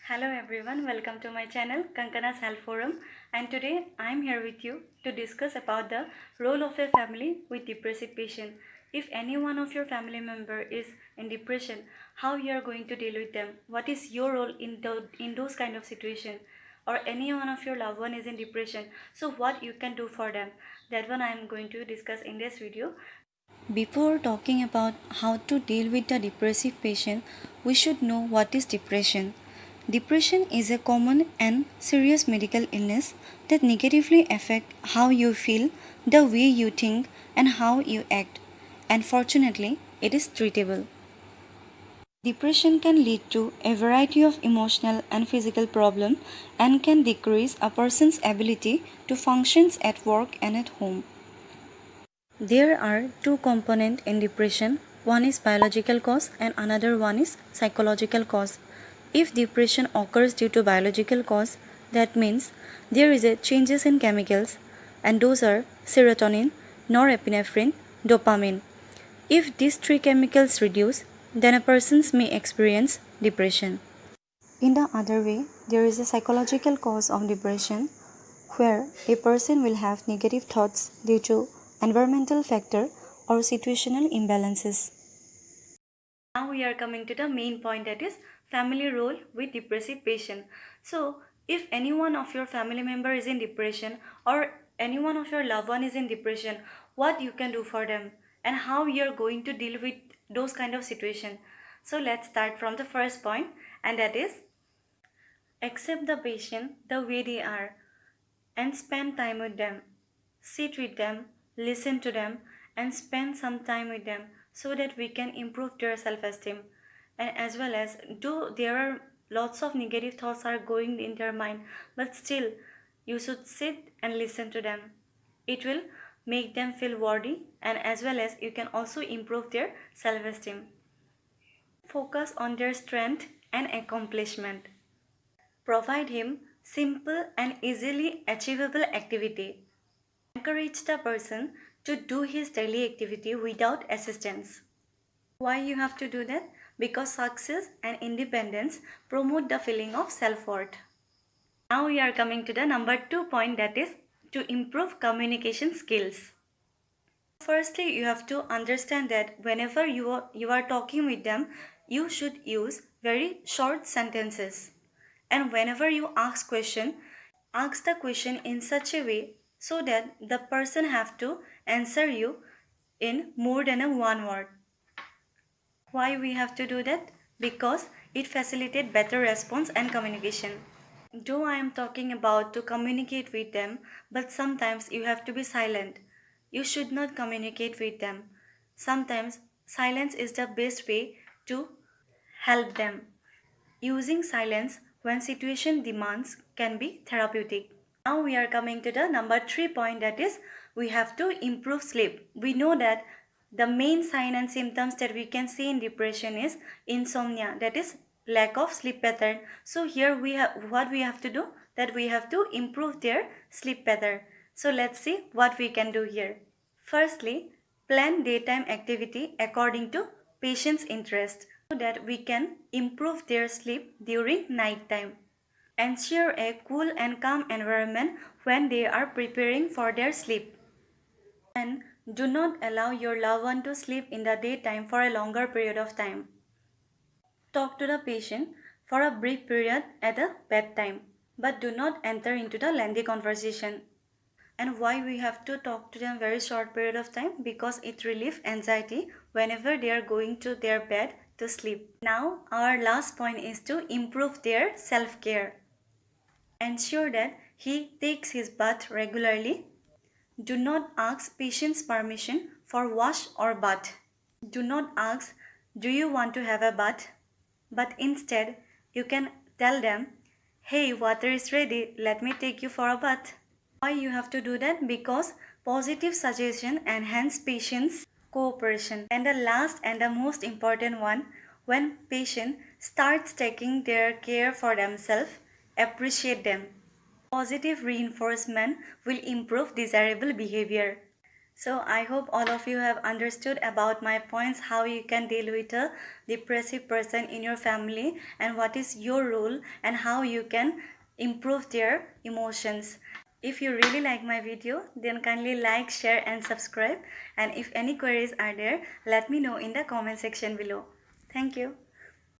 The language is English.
Hello everyone, welcome to my channel Kankana's Health Forum, and today I am here with you to discuss about the role of a family with depressive patient. If any one of your family member is in depression, how you are going to deal with them? What is your role in those kind of situation? Or any one of your loved one is in depression, so what you can do for them? That one I am going to discuss in this video. Before talking about how to deal with the depressive patient, we should know what is depression. Depression is a common and serious medical illness that negatively affects how you feel, the way you think, and how you act. And fortunately, it is treatable. Depression can lead to a variety of emotional and physical problems and can decrease a person's ability to function at work and at home. There are two components in depression. One is biological cause and another one is psychological cause. If depression occurs due to biological cause, that means there is a changes in chemicals, and those are serotonin, norepinephrine, dopamine. If these three chemicals reduce, then a person may experience depression. In the other way, there is a psychological cause of depression where a person will have negative thoughts due to environmental factor or situational imbalances. Now we are coming to the main point, that is family role with depressive patient. So if any one of your family member is in depression or any one of your loved one is in depression, what you can do for them and how you are going to deal with those kind of situation. So let's start from the first point, and that is accept the patient the way they are and spend time with them. Sit with them, listen to them, and spend some time with them so that we can improve their self-esteem. And as well as, though there are lots of negative thoughts are going in their mind, but still you should sit and listen to them. It will make them feel worthy, and as well as you can also improve their self-esteem. Focus on their strength and accomplishment. Provide him simple and easily achievable activity. Encourage the person to do his daily activity without assistance. Why you have to do that? Because success and independence promote the feeling of self-worth. Now we are coming to the number 2 point, that is to improve communication skills. Firstly, you have to understand that whenever you are talking with them, you should use very short sentences. And whenever you ask the question in such a way so that the person have to answer you in more than a one word. Why we have to do that? Because it facilitates better response and communication. Though I am talking about to communicate with them, but sometimes you have to be silent. You should not communicate with them. Sometimes silence is the best way to help them. Using silence when situation demands can be therapeutic. Now we are coming to the number 3 point, that is we have to improve sleep. We know that the main sign and symptoms that we can see in depression is insomnia, that is lack of sleep pattern. So here we have what we have to do, that we have to improve their sleep pattern. So let's see what we can do here. Firstly, plan daytime activity according to patient's interest so that we can improve their sleep during night time. Ensure a cool and calm environment when they are preparing for their sleep. And do not allow your loved one to sleep in the daytime for a longer period of time. Talk to the patient for a brief period at the bedtime, but do not enter into the lengthy conversation. And why we have to talk to them very short period of time? Because it relieves anxiety whenever they are going to their bed to sleep. Now our last point is to improve their self-care. Ensure that he takes his bath regularly. Do not ask patient's permission for wash or bath. Do not ask, do you want to have a bath? But instead, you can tell them, hey, water is ready, let me take you for a bath. Why you have to do that? Because positive suggestion enhance patient's cooperation. And the last and the most important one, when patient starts taking their care for themselves, appreciate them. Positive reinforcement will improve desirable behavior. So I hope all of you have understood about my points, how you can deal with a depressive person in your family and what is your role and how you can improve their emotions. If you really like my video, then kindly like, share and subscribe. And if any queries are there, let me know in the comment section below. Thank you.